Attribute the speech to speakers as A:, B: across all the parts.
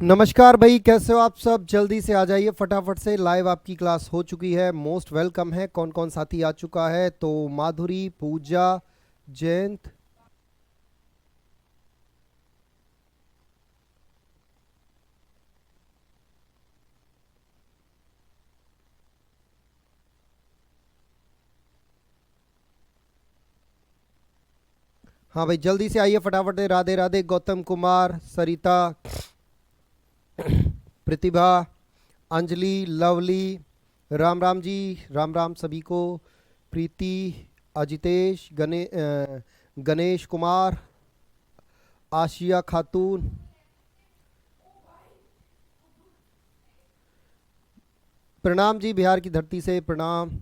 A: नमस्कार भाई, कैसे हो आप सब। जल्दी से आ जाइए फटाफट से, लाइव आपकी क्लास हो चुकी है। मोस्ट वेलकम है। कौन कौन साथी आ चुका है? तो माधुरी, पूजा, जयंत। हाँ भाई, जल्दी से आइए फटाफट से। राधे राधे। गौतम कुमार, सरिता, प्रतिभा, अंजलि, लवली, राम राम जी, राम राम सभी को। प्रीति, अजितेश, गणेश कुमार, आशिया खातून, प्रणाम जी, बिहार की धरती से प्रणाम।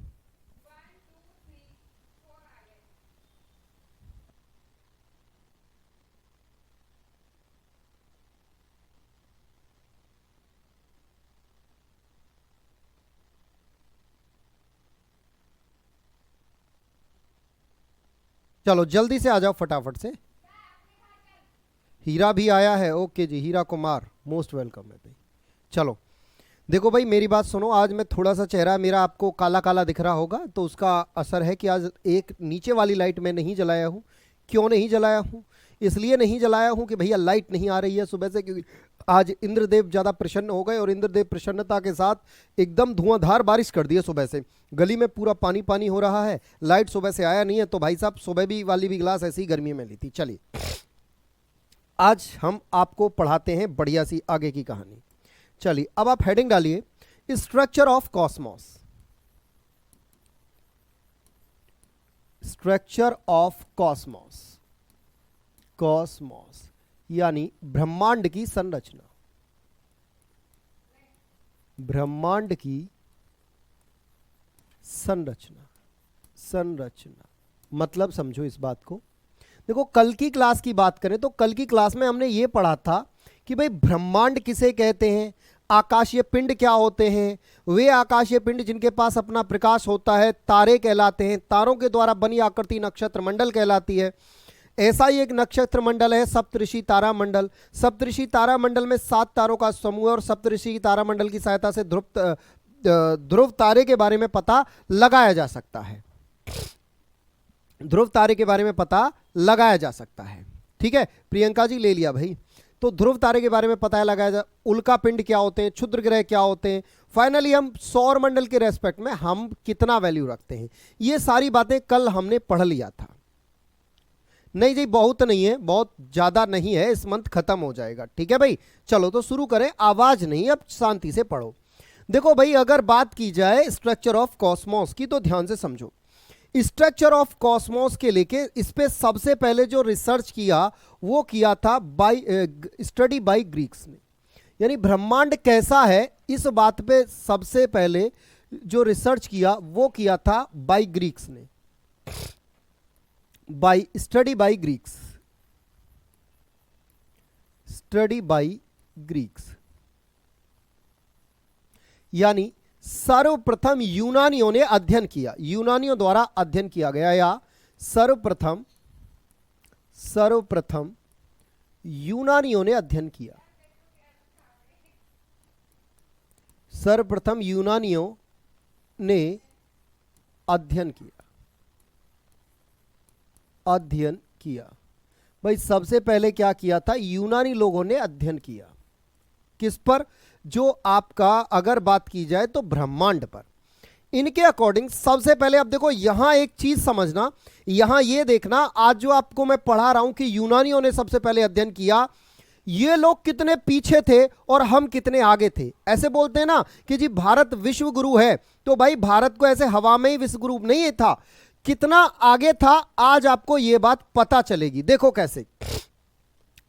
A: चलो जल्दी से आ जाओ फटाफट से। हीरा भी आया है। ओके जी, हीरा कुमार मोस्ट वेलकम है भाई। चलो देखो भाई, मेरी बात सुनो। आज मैं थोड़ा सा चेहरा मेरा आपको काला काला दिख रहा होगा, तो उसका असर है कि आज एक नीचे वाली लाइट मैं नहीं जलाया हूँ। क्यों नहीं जलाया हूँ? इसलिए नहीं जलाया हूँ कि भैया लाइट नहीं आ रही है सुबह से, क्योंकि आज इंद्रदेव ज़्यादा प्रसन्न हो गए और इंद्रदेव प्रसन्नता के साथ एकदम धुआंधार बारिश कर दी है सुबह से। गली में पूरा पानी पानी हो रहा है। लाइट सुबह से आया नहीं है, तो भाई साहब सुबह भी वाली भी गिलास ऐसी गर्मी में ली थी। चलिए आज हम आपको पढ़ाते हैं बढ़िया सी आगे की कहानी। चलिए अब आप हेडिंग डालिए, structure of Cosmos. Structure of Cosmos, Cosmos यानी ब्रह्मांड की संरचना। ब्रह्मांड की संरचना, संरचना मतलब समझो इस बात को। देखो कल की क्लास की बात करें तो कल की क्लास में हमने ये पढ़ा था कि भाई ब्रह्मांड किसे कहते हैं, आकाशीय पिंड क्या होते हैं। वे आकाशीय पिंड जिनके पास अपना प्रकाश होता है तारे कहलाते हैं। तारों के द्वारा बनी आकृति नक्षत्र मंडल कहलाती है। ऐसा ही एक नक्षत्र मंडल है सप्तऋषि तारा मंडल। सप्तऋषि तारा मंडल में 7 तारों का समूह है और सप्तऋषि तारा मंडल की सहायता से ध्रुव तारे के बारे में पता लगाया जा सकता है। ध्रुव तारे के बारे में पता लगाया जा सकता है। ठीक है, प्रियंका जी ले लिया भाई। तो ध्रुव तारे के बारे में पता लगाया जा, उल्का पिंड क्या होते हैं, क्षुद्र ग्रह क्या होते हैं। फाइनली हम सौर मंडल के रेस्पेक्ट में हम कितना वैल्यू रखते हैं, ये सारी बातें कल हमने पढ़ लिया था। नहीं जी बहुत नहीं है, बहुत ज्यादा नहीं है, इस मंथ खत्म हो जाएगा। ठीक है भाई, चलो तो शुरू करें। आवाज नहीं, अब शांति से पढ़ो। देखो भाई, अगर बात की जाए स्ट्रक्चर ऑफ कॉस्मोस की तो ध्यान से समझो। स्ट्रक्चर ऑफ कॉस्मोस के लेके इस पे सबसे पहले जो रिसर्च किया वो किया था स्टडी बाय ग्रीक्स ने। यानी ब्रह्मांड कैसा है इस बात पे सबसे पहले जो रिसर्च किया वो किया था बाय ग्रीक्स ने। Bye study bye Greeks, study bye Greeks यानी सर्वप्रथम यूनानियों ने अध्ययन किया, यूनानियों द्वारा अध्ययन किया गया, या सर्वप्रथम यूनानियों ने अध्ययन किया। सर्वप्रथम यूनानियों ने अध्ययन किया, अध्ययन किया। भाई सबसे पहले क्या किया था, यूनानी लोगों ने अध्ययन किया। किस पर? जो आपका अगर बात की जाए तो ब्रह्मांड पर। इनके अकॉर्डिंग सबसे पहले, अब देखो यहां एक चीज समझना, यहां ये देखना, आज जो आपको मैं पढ़ा रहा हूं कि यूनानियों ने सबसे पहले अध्ययन किया, ये लोग कितने पीछे थे और हम कितने आगे थे। ऐसे बोलते हैं ना कि जी भारत विश्व गुरु है, तो भाई भारत को ऐसे हवा में ही विश्व गुरु नहीं था, कितना आगे था आज आपको ये बात पता चलेगी। देखो कैसे,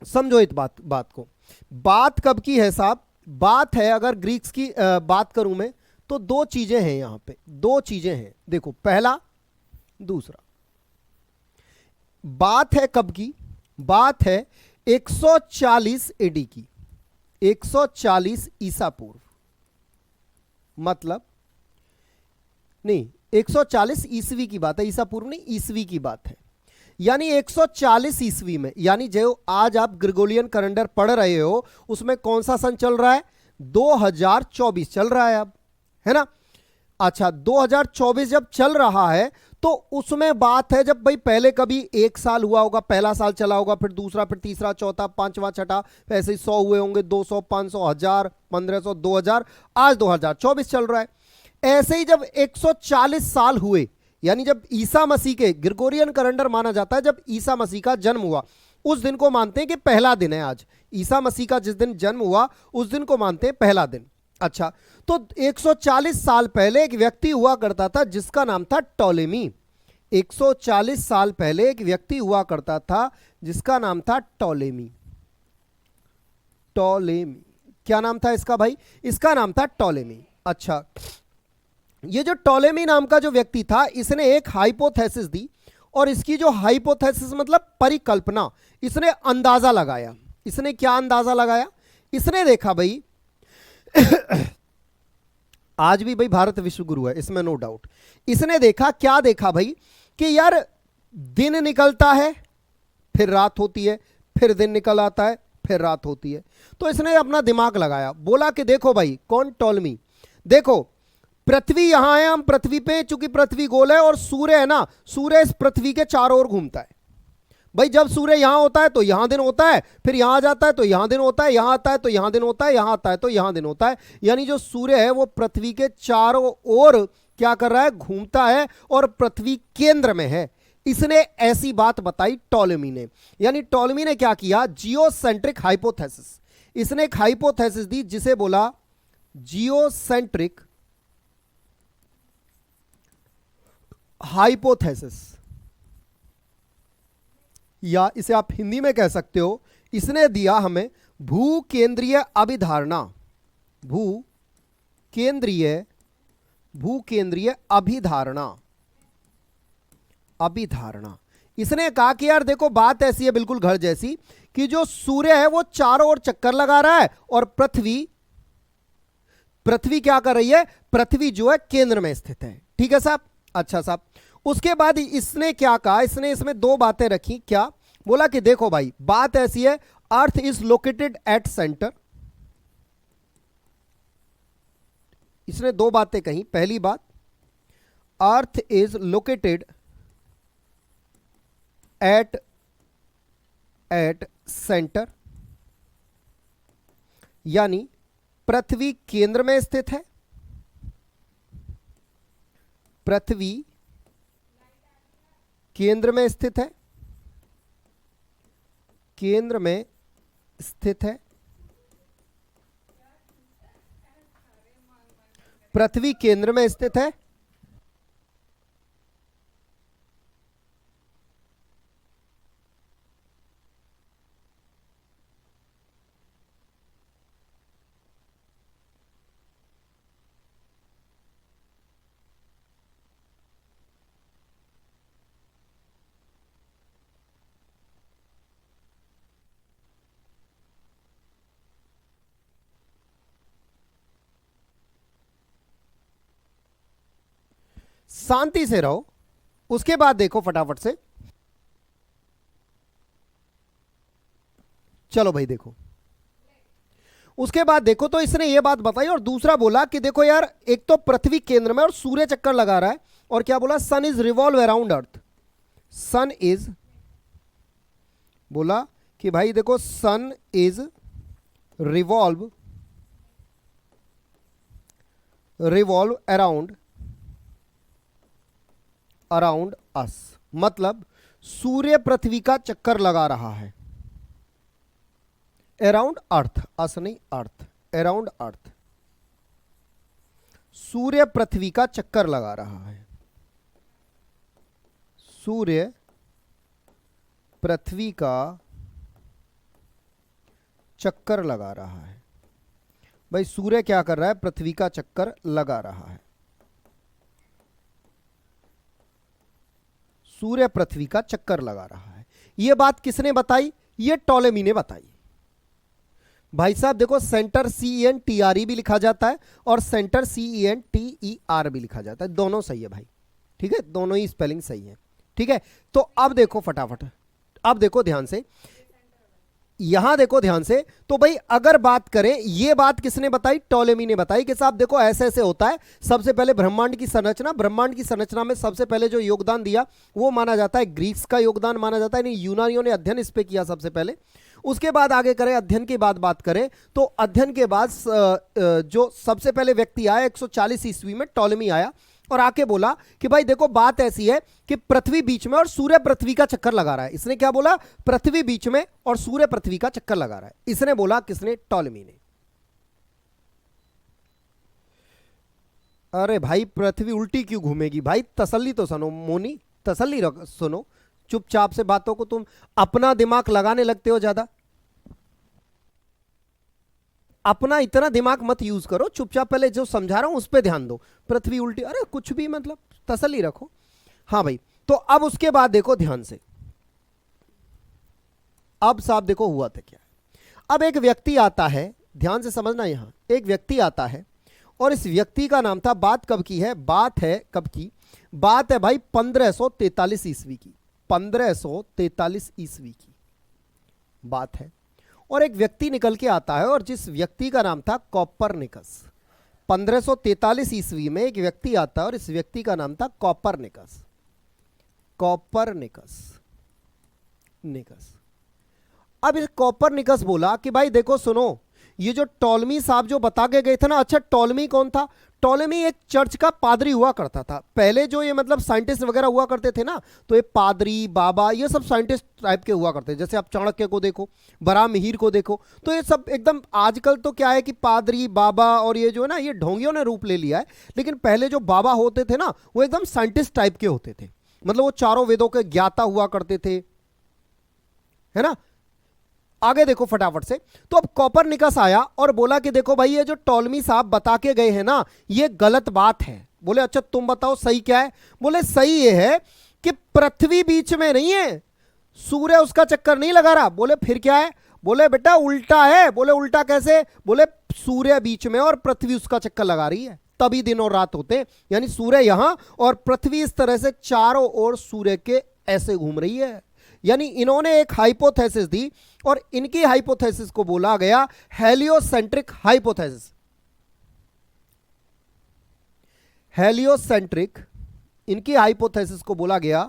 A: समझो इस बात को। बात कब की है साहब? बात है, अगर ग्रीक्स की बात करूं मैं तो 2 चीजें हैं यहां पे, 2 चीजें हैं। देखो पहला, दूसरा। बात है कब की? बात है 140 एडी की, 140 ईसा पूर्व। मतलब नहीं, 140 ईसवी की बात है, ईसा पूर्व नहीं, ईसवी की बात है। यानी 140 ईस्वी में, यानी जो आज आप ग्रेगोरियन कैलेंडर पढ़ रहे हो उसमें कौन सा सन चल रहा है? 2024 चल रहा है अब, है ना। अच्छा, 2024 जब चल रहा है तो उसमें बात है जब भाई पहले कभी एक साल हुआ होगा, पहला साल चला होगा, फिर दूसरा, फिर तीसरा, चौथा, पांचवा, छठा, ऐसे ही 100 हुए होंगे, 200, 500, 1000, 1500, 2000, आज 2024 चल रहा है। ऐसे ही जब 140 साल हुए, यानी जब ईसा मसीह के, ग्रेगोरियन कैलेंडर माना जाता है जब ईसा मसीह का जन्म हुआ, उस दिन को मानते हैं कि पहला दिन है आज। ईसा मसीह का जिस दिन जन्म हुआ उस दिन को मानते हैं पहला दिन। अच्छा, तो 140 साल पहले एक व्यक्ति हुआ करता था जिसका नाम था टॉलेमी। 140 साल पहले एक व्यक्ति हुआ करता था जिसका नाम था टॉलेमी। टॉलेमी, क्या नाम था इसका भाई? इसका नाम था टॉलेमी। अच्छा, ये जो टॉलेमी नाम का जो व्यक्ति था, इसने एक हाइपोथेसिस दी, और इसकी जो हाइपोथेसिस मतलब परिकल्पना, इसने अंदाजा लगाया। इसने क्या अंदाजा लगाया? इसने देखा भाई आज भी भाई भारत विश्व गुरु है, इसमें नो डाउट। इसने देखा, क्या देखा भाई, कि यार दिन निकलता है, फिर रात होती है, फिर दिन निकल आता है, फिर रात होती है। तो इसने अपना दिमाग लगाया, बोला कि देखो भाई, कौन? टॉलेमी। देखो, पृथ्वी यहां है, हम पृथ्वी पे, चूंकि पृथ्वी गोल है और सूर्य है ना, सूर्य इस पृथ्वी के चारों ओर घूमता है। भाई जब सूर्य यहां होता है तो यहां दिन होता है, फिर यहां आ जाता है तो यहां दिन होता है, यहां आता है तो यहां दिन होता है, यहां आता है तो यहां दिन होता है। यानी जो सूर्य है वो पृथ्वी के चारों ओर क्या कर रहा है? घूमता है, और पृथ्वी केंद्र में है। इसने ऐसी बात बताई टॉलेमी ने। यानी टॉलेमी ने क्या किया? Geocentric hypothesis. इसने एक हाइपोथेसिस दी जिसे बोला जियोसेंट्रिक हाइपोथेसिस, या इसे आप हिंदी में कह सकते हो, इसने दिया हमें भू केंद्रीय अभिधारणा। भू केंद्रीय अभिधारणा। इसने कहा कि यार देखो, बात ऐसी है बिल्कुल घर जैसी, कि जो सूर्य है वो चारों ओर चक्कर लगा रहा है, और पृथ्वी क्या कर रही है? पृथ्वी जो है केंद्र में स्थित है। ठीक है साहब? अच्छा साहब, उसके बाद इसने क्या कहा? इसने इसमें दो बातें रखी। क्या बोला? कि देखो भाई, बात ऐसी है, earth is located at centre. इसने दो बातें कही। पहली बात, earth is located at centre, यानी पृथ्वी केंद्र में स्थित है। पृथ्वी केंद्र में स्थित है, केंद्र में स्थित है। पृथ्वी केंद्र में स्थित है। शांति से रहो। उसके बाद देखो फटाफट से, चलो भाई देखो, उसके बाद देखो, तो इसने ये बात बताई। और दूसरा बोला कि देखो यार, एक तो पृथ्वी केंद्र में और सूर्य चक्कर लगा रहा है, और क्या बोला? Sun is revolve around earth. Sun is, बोला कि भाई देखो, sun is revolve around us. मतलब सूर्य पृथ्वी का चक्कर लगा रहा है अराउंड अर्थ, अस नहीं, अर्थ, अराउंड अर्थ। सूर्य पृथ्वी का चक्कर लगा रहा है। सूर्य पृथ्वी का चक्कर लगा रहा है। भाई सूर्य क्या कर रहा है? पृथ्वी का चक्कर लगा रहा है। सूर्य पृथ्वी का चक्कर लगा रहा है। यह बात किसने बताई? यह टॉलेमी ने बताई। भाई साहब देखो, सेंटर CENTRE भी लिखा जाता है और सेंटर CENTER भी लिखा जाता है। दोनों सही है भाई, ठीक है, दोनों ही स्पेलिंग सही है। ठीक है, तो अब देखो फटाफट, अब देखो ध्यान से, यहां देखो ध्यान से। तो भाई अगर बात करें, ये बात किसने बताई? टॉलेमी ने बताई कि साहब देखो ऐसे ऐसे होता है। सबसे पहले ब्रह्मांड की संरचना, ब्रह्मांड की संरचना में सबसे पहले जो योगदान दिया वो माना जाता है ग्रीक्स का योगदान माना जाता है, यूनानियों ने अध्ययन इस पे किया सबसे पहले। उसके बाद आगे करें, अध्ययन के बाद बात करें तो अध्ययन के बाद जो सबसे पहले व्यक्ति आया 140 ईस्वी में टॉलेमी आया और आके बोला कि भाई देखो बात ऐसी है कि पृथ्वी बीच में और सूर्य पृथ्वी का चक्कर लगा रहा है। इसने क्या बोला? पृथ्वी बीच में और सूर्य पृथ्वी का चक्कर लगा रहा है। इसने बोला, किसने? टॉलेमी ने। अरे भाई पृथ्वी उल्टी क्यों घूमेगी? भाई तसल्ली तो सुनो मोनी, तसल्ली सुनो। चुपचाप से बातों को तुम अपना दिमाग लगाने लगते हो ज्यादा। अपना इतना दिमाग मत यूज करो, चुपचाप पहले जो समझा रहा हूं उस पर ध्यान दो। पृथ्वी उल्टी, अरे कुछ भी मतलब तसल्ली रखो। हाँ भाई, तो अब उसके बाद देखो ध्यान से, अब साहब देखो हुआ था क्या। अब एक व्यक्ति आता है, ध्यान से समझना, यहां एक व्यक्ति आता है और इस व्यक्ति का नाम था, बात कब की है? बात है कब की? बात है भाई 1543 ईस्वी की, 1543 ईस्वी की बात है। और एक व्यक्ति निकल के आता है और जिस व्यक्ति का नाम था कॉपरनिकस। 1543 ईस्वी में एक व्यक्ति आता है और इस व्यक्ति का नाम था कॉपरनिकस। कॉपरनिकस निकस। अब इस कॉपरनिकस बोला कि भाई देखो सुनो, ये जो टॉलेमी साहब जो बता के गए थे ना, अच्छा टॉलेमी कौन था? टॉलेमी एक चर्च का पादरी हुआ करता था। पहले जो ये मतलब साइंटिस्ट वगैरह हुआ करते थे ना, तो ये पादरी बाबा ये सब साइंटिस्ट टाइप के हुआ करते थे। जैसे आप चाणक्य को देखो, बराहमिहिर को देखो, तो ये सब एकदम, आजकल तो क्या है कि पादरी बाबा और ये जो है ना, ये ढोंगियों ने रूप ले लिया है। लेकिन पहले जो बाबा होते थे ना, वो एकदम साइंटिस्ट टाइप के होते थे। मतलब वो चारों वेदों के ज्ञाता हुआ करते थे, है ना। आगे देखो फटाफट से। तो अब कॉपरनिकस आया और बोला कि देखो भाई ये जो टॉलेमी साहब बता के गए हैं ना, ये गलत बात है। बोले अच्छा तुम बताओ सही क्या है? बोले सही ये है कि पृथ्वी बीच में नहीं है, सूर्य उसका चक्कर नहीं लगा रहा। बोले फिर क्या है? बोले बेटा उल्टा है। बोले उल्टा कैसे? बोले सूर्य बीच में और पृथ्वी उसका चक्कर लगा रही है, तभी दिन और रात होते हैं। यानी सूर्य यहां और पृथ्वी इस तरह से चारों ओर सूर्य के ऐसे घूम रही है। यानी इन्होंने एक हाइपोथेसिस दी और इनकी हाइपोथेसिस को बोला गया हेलियोसेंट्रिक हाइपोथेसिस। हेलियोसेंट्रिक, इनकी हाइपोथेसिस को बोला गया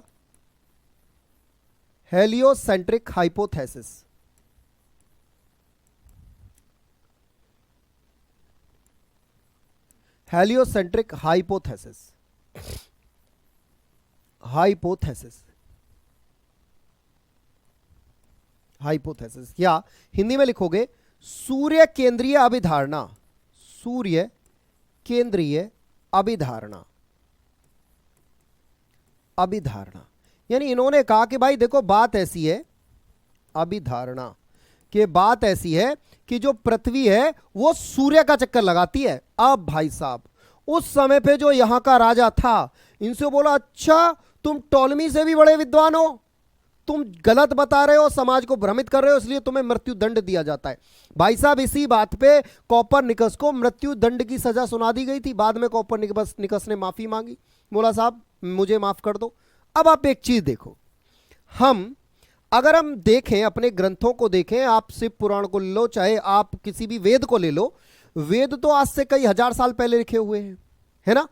A: heliocentric hypothesis. Heliocentric hypothesis, hypothesis, hypothesis, या हिंदी में लिखोगे सूर्य केंद्रीय अभिधारणा। सूर्य केंद्रीय अभिधारणा, अभिधारणा। यानी इन्होंने कहा कि भाई देखो बात ऐसी है, अभिधारणा कि बात ऐसी है कि जो पृथ्वी है वो सूर्य का चक्कर लगाती है। अब भाई साहब उस समय पे जो यहां का राजा था, इनसे बोला अच्छा तुम टॉलेमी से भी बड़े विद्वान हो, तुम गलत बता रहे हो, समाज को भ्रमित कर रहे हो, इसलिए तुम्हें मृत्यु दंड दिया जाता है। भाई साहब इसी बात पे कॉपरनिकस को मृत्यु दंड की सजा सुना दी गई थी। बाद में कॉपरनिकस ने माफी मांगी, बोला साहब मुझे माफ कर दो। अब आप एक चीज देखो, अगर हम देखें अपने ग्रंथों को देखें, आप शिव पुराण को ले लो, चाहे आप किसी भी वेद को ले लो, वेद तो आज से कई हजार साल पहले लिखे हुए हैं, है ना।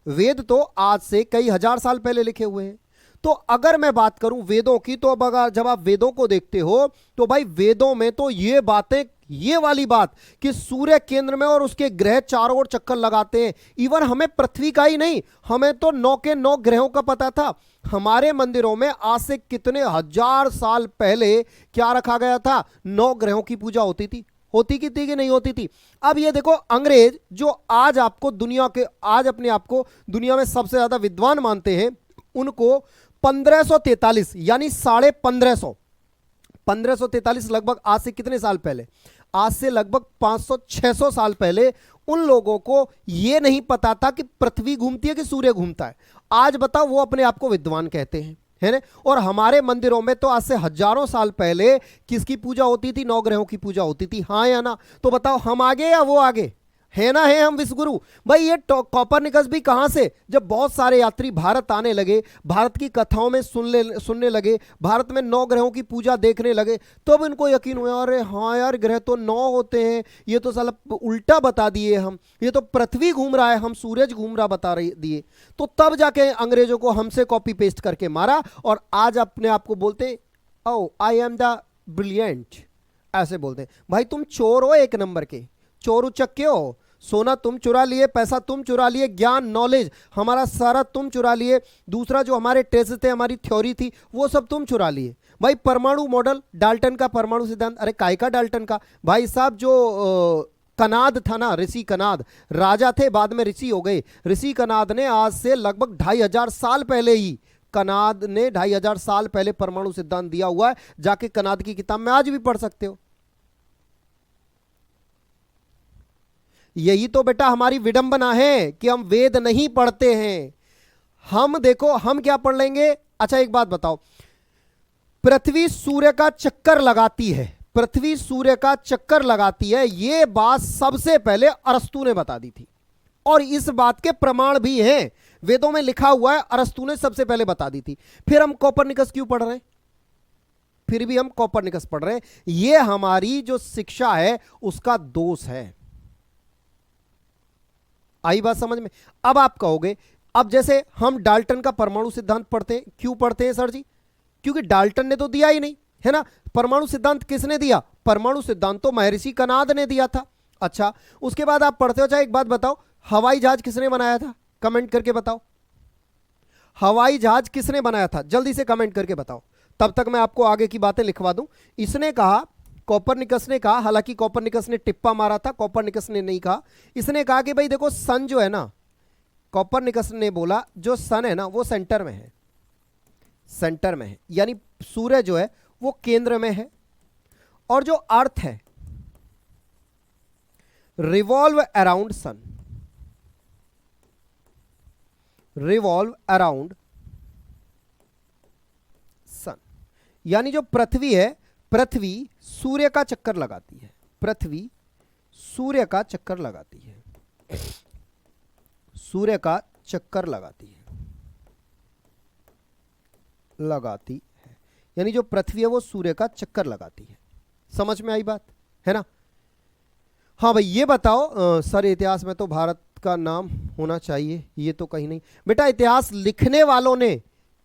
A: वेद तो आज से कई हजार साल पहले लिखे हुए हैं। तो अगर मैं बात करूं वेदों की, तो अब अगर जब आप वेदों को देखते हो तो भाई वेदों में तो ये बातें, ये वाली बात कि सूर्य केंद्र में और उसके ग्रह चारों ओर चक्कर लगाते हैं। इवन हमें पृथ्वी का ही नहीं, हमें तो 9 के 9 ग्रहों का पता था। हमारे मंदिरों में आज से कितने हजार साल पहले क्या रखा गया था? 9 ग्रहों की पूजा होती थी। होती की थी कि नहीं होती थी? अब ये देखो अंग्रेज जो आज आपको दुनिया के, आज अपने आप को दुनिया में सबसे ज्यादा विद्वान मानते हैं, उनको 1543 यानी 1550, 1543 लगभग आज से कितने साल पहले? आज से लगभग 500-600 साल पहले उन लोगों को यह नहीं पता था कि पृथ्वी घूमती है कि सूर्य घूमता है। आज बताओ वो अपने आप को विद्वान कहते हैं, है ना। और हमारे मंदिरों में तो आज से हजारों साल पहले किसकी पूजा होती थी? 9 ग्रहों की पूजा होती थी, हाँ या ना? तो बताओ हम आगे या वो आगे? है ना, है हम विश्वगुरु। भाई ये कॉपरनिकस भी कहां से, जब बहुत सारे यात्री भारत आने लगे, भारत की कथाओं में सुनने लगे, भारत में 9 ग्रहों की पूजा देखने लगे, तब इनको यकीन हुआ, अरे हाँ यार ग्रह तो 9 होते हैं, ये तो साला उल्टा बता दिए हम, ये तो पृथ्वी घूम रहा है, हम सूरज घूम रहा बता रही दिए। तो तब जाके अंग्रेजों को हमसे कॉपी पेस्ट करके मारा, और आज अपने आप को बोलते ओ आई एम द ब्रिलियंट, ऐसे बोलते हैं। भाई तुम चोर हो, 1 नंबर के चोर उचक्के हो। सोना तुम चुरा लिए, पैसा तुम चुरा लिए, ज्ञान नॉलेज हमारा सारा तुम चुरा लिए, दूसरा जो हमारे टेस्ट थे, हमारी थ्योरी थी, वो सब तुम चुरा लिए। भाई परमाणु मॉडल, डाल्टन का परमाणु सिद्धांत, अरे काय का डाल्टन का भाई साहब, जो कनाद था ना, ऋषि कनाद राजा थे, बाद में ऋषि हो गए। ऋषि कनाद ने आज से लगभग 2500 साल पहले ही, कनाद ने 2500 साल पहले परमाणु सिद्धांत दिया हुआ है, जाके कनाद की किताब में आज भी पढ़ सकते हो। यही तो बेटा हमारी विडंबना है कि हम वेद नहीं पढ़ते हैं। हम देखो हम क्या पढ़ लेंगे। अच्छा एक बात बताओ, पृथ्वी सूर्य का चक्कर लगाती है, पृथ्वी सूर्य का चक्कर लगाती है, यह बात सबसे पहले अरस्तु ने बता दी थी, और इस बात के प्रमाण भी हैं, वेदों में लिखा हुआ है, अरस्तु ने सबसे पहले बता दी थी। फिर हम कॉपरनिकस क्यों पढ़ रहे हैं, फिर भी हम कॉपरनिकस पढ़ रहे हैं। यह हमारी जो शिक्षा है उसका दोष है। आई बात समझ में। अब आप कहोगे, अब जैसे हम डाल्टन का परमाणु सिद्धांत पढ़ते हैं, क्यों पढ़ते हैं सर जी, क्योंकि डाल्टन ने तो दिया ही नहीं है ना। परमाणु सिद्धांत किसने दिया, परमाणु सिद्धांत तो महर्षि कनाद ने दिया था। अच्छा उसके बाद आप पढ़ते हो। चाहे एक बात बताओ, हवाई जहाज किसने बनाया था, कमेंट करके बताओ, हवाई जहाज किसने बनाया था, जल्दी से कमेंट करके बताओ, तब तक मैं आपको आगे की बातें लिखवा दूं। इसने कहा, कॉपरनिकस ने कहा, हालांकि कॉपरनिकस ने टिप्पा मारा था, कॉपरनिकस ने नहीं कहा। इसने कहा कि भाई देखो सन जो है ना, कॉपरनिकस ने बोला जो सन है ना वो सेंटर में है, सेंटर में है, यानी सूर्य जो है वो केंद्र में है, और जो अर्थ है revolve around sun, revolve around sun, यानी जो पृथ्वी है, पृथ्वी सूर्य का चक्कर लगाती है, पृथ्वी सूर्य का चक्कर लगाती है, सूर्य का चक्कर लगाती है, लगाती है, यानी जो पृथ्वी है वो सूर्य का चक्कर लगाती है। समझ में आई बात है ना। हाँ भाई ये बताओ सर इतिहास में तो भारत का नाम होना चाहिए, ये तो कहीं नहीं बेटा। इतिहास लिखने वालों ने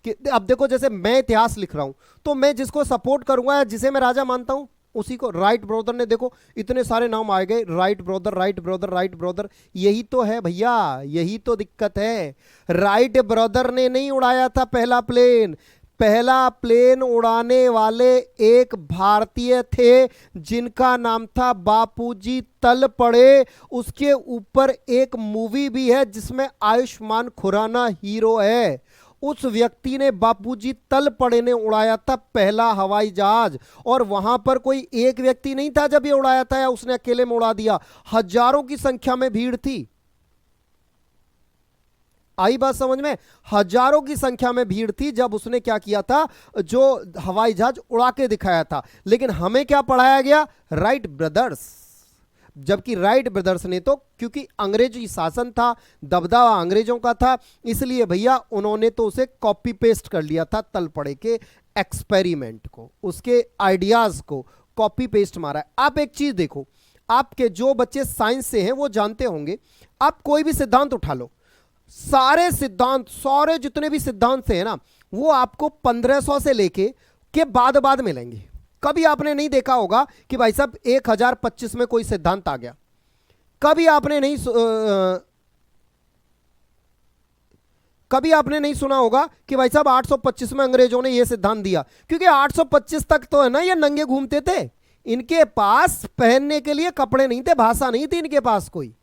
A: कि अब देखो जैसे मैं इतिहास लिख रहा हूं तो मैं जिसको सपोर्ट करूंगा, जिसे मैं राजा मानता हूं उसी को। राइट ब्रदर ने देखो इतने सारे नाम आ गए, right brother, right brother, right brother, यही तो है भैया, यही तो दिक्कत है। राइट ब्रदर ने नहीं उड़ाया था पहला प्लेन, पहला प्लेन उड़ाने वाले एक भारतीय थे जिनका नाम था बापूजी तलपड़े। उसके ऊपर एक मूवी भी है जिसमें आयुष्मान खुराना हीरो है। उस व्यक्ति ने, बापूजी तलपड़े ने उड़ाया था पहला हवाई जहाज, और वहां पर कोई एक व्यक्ति नहीं था जब ये उड़ाया था, या उसने अकेले में उड़ा दिया, हजारों की संख्या में भीड़ थी। आई बात समझ में, हजारों की संख्या में भीड़ थी जब उसने क्या किया था, जो हवाई जहाज उड़ा के दिखाया था। लेकिन हमें क्या पढ़ाया गया, राइट ब्रदर्स, जबकि राइट ब्रदर्स ने तो, क्योंकि अंग्रेजी शासन था, दबदबा अंग्रेजों का था, इसलिए भैया उन्होंने तो उसे कॉपी पेस्ट कर लिया था, तलपड़े के एक्सपेरिमेंट को, उसके आइडियाज को कॉपी पेस्ट मारा है। आप एक चीज देखो, आपके जो बच्चे साइंस से हैं वो जानते होंगे, आप कोई भी सिद्धांत उठा लो, सारे सिद्धांत, सारे जितने भी सिद्धांत से है ना, वो आपको 1500 से लेके के बाद मिलेंगे। कभी आपने नहीं देखा होगा कि भाई साहब 1025 में कोई सिद्धांत आ गया, कभी आपने नहीं सुना होगा कि भाई साहब 825 में अंग्रेजों ने यह सिद्धांत दिया, क्योंकि 825 तक तो है ना ये नंगे घूमते थे, इनके पास पहनने के लिए कपड़े नहीं थे, भाषा नहीं थी इनके पास कोई।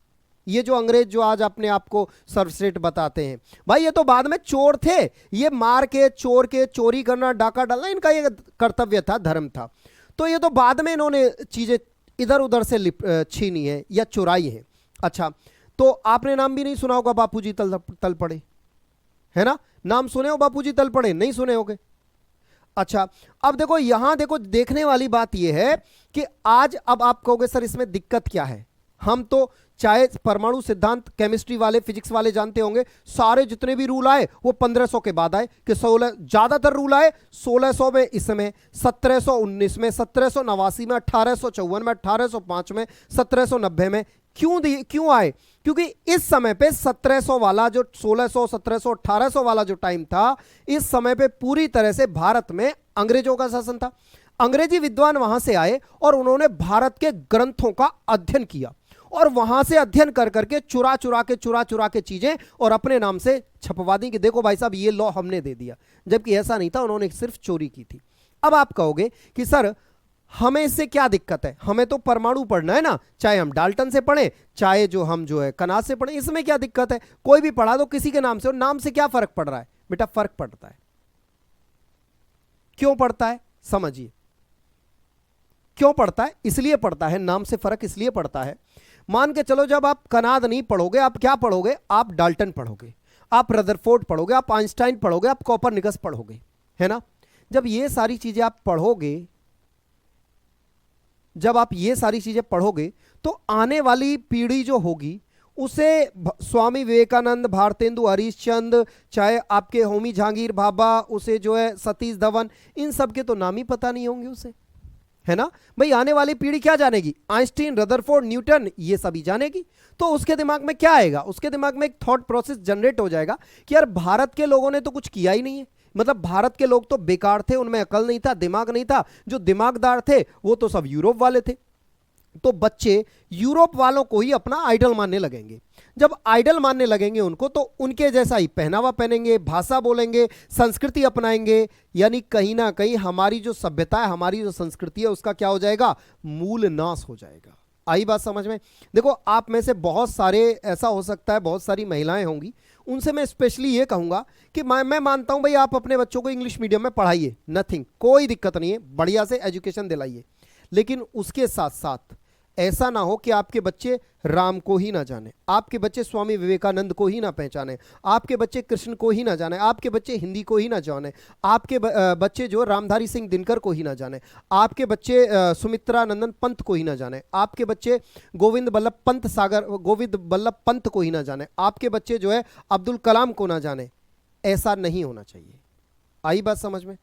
A: ये जो अंग्रेज जो आज अपने आप को सर्वश्रेष्ठ बताते हैं, भाई ये तो बाद में चोर थे, ये मार के चोर के चोरी करना, डाका डालना इनका ये कर्तव्य था, धर्म था। तो ये तो बाद में इन्होंने चीजें इधर उधर से छीनी है या चुराई है। अच्छा तो आपने नाम भी नहीं सुना होगा बापूजी तलपड़े, है ना, नाम सुने हो बापूजी तलपड़े, नहीं सुने होगे। अच्छा अब देखो यहां देखो, देखने वाली बात यह है कि आज, अब आप कहोगे सर इसमें दिक्कत क्या है, हम तो चाहे परमाणु सिद्धांत केमिस्ट्री वाले फिजिक्स वाले जानते होंगे, सारे जितने भी रूल आए वो 1500 के बाद आए, कि 16 ज्यादातर रूल आए 1600 में, इसमें 1719 में, 1789 में, 1854 में, 1805 में, 1790 में। क्यों आए? क्योंकि इस समय पे 1700 वाला जो 1600 1700 1800 वाला जो टाइम था, इस समय पे पूरी तरह से भारत में अंग्रेजों का शासन था। अंग्रेजी विद्वान वहां से आए और उन्होंने भारत के ग्रंथों का अध्ययन किया, और वहां से अध्ययन कर करके चुरा चुरा के चीजें और अपने नाम से छपवा दी कि देखो भाई साहब ये लॉ हमने दे दिया, जबकि ऐसा नहीं था, उन्होंने सिर्फ चोरी की थी। अब आप कहोगे कि सर हमें इससे क्या दिक्कत है, हमें तो परमाणु पढ़ना है ना, चाहे हम डाल्टन से पढ़ें चाहे जो हम जो है कनाज से पढ़ें, इसमें क्या दिक्कत है? कोई भी पढ़ा दो किसी के नाम से, और नाम से क्या फर्क पड़ रहा है? बेटा फर्क पड़ता है। क्यों पड़ता है समझिए, क्यों पड़ता है? इसलिए पड़ता है, नाम से फर्क इसलिए पड़ता है। मान के चलो जब आप कनाद नहीं पढ़ोगे, आप क्या पढ़ोगे? आप डाल्टन पढ़ोगे, आप रदरफोर्ड पढ़ोगे, आप आइंस्टाइन पढ़ोगे, आप कोपरनिकस पढ़ोगे, है ना? जब ये सारी चीजें आप पढ़ोगे, जब आप ये सारी चीजें पढ़ोगे तो आने वाली पीढ़ी जो होगी उसे स्वामी विवेकानंद, भारतेंदु हरिश्चंद्र, चाहे आपके होमी जहांगीर भाभा, उसे जो है सतीश धवन, इन सब के तो नाम ही पता नहीं होंगे उसे, है ना भाई? आने वाली पीढ़ी क्या जानेगी? आइंस्टीन, रदरफोर्ड, न्यूटन, ये सभी जानेगी। तो उसके दिमाग में क्या आएगा? उसके दिमाग में एक थॉट प्रोसेस जनरेट हो जाएगा कि यार भारत के लोगों ने तो कुछ किया ही नहीं है, मतलब भारत के लोग तो बेकार थे, उनमें अकल नहीं था, दिमाग नहीं था, जो दिमागदार थे वो तो सब यूरोप वाले थे। तो बच्चे यूरोप वालों को ही अपना आइडल मानने लगेंगे। जब आइडल मानने लगेंगे उनको, तो उनके जैसा ही पहनावा पहनेंगे, भाषा बोलेंगे, संस्कृति अपनाएंगे, यानी कहीं ना कहीं हमारी जो सभ्यता है, हमारी जो संस्कृति है, उसका क्या हो जाएगा? मूल नाश हो जाएगा। आई बात समझ में? देखो आप में से बहुत सारे, ऐसा हो सकता है बहुत सारी महिलाएं होंगी, उनसे मैं स्पेशली ये कहूंगा कि मैं मानता हूं भाई आप अपने बच्चों को इंग्लिश मीडियम में पढ़ाइए, नथिंग, कोई दिक्कत नहीं है, बढ़िया से एजुकेशन दिलाइए, लेकिन उसके साथ साथ ऐसा ना हो कि आपके बच्चे राम को ही ना जाने, आपके बच्चे स्वामी विवेकानंद को ही ना पहचाने, आपके बच्चे कृष्ण को ही ना जाने, आपके बच्चे हिंदी को ही ना जाने, आपके बच्चे जो रामधारी सिंह दिनकर को ही ना जाने, आपके बच्चे सुमित्रा नंदन पंत को ही ना जाने, आपके बच्चे गोविंद बल्लभ पंत को ही ना जाने, आपके बच्चे जो है अब्दुल कलाम को ना जाने। ऐसा नहीं होना चाहिए। आई बात समझ में?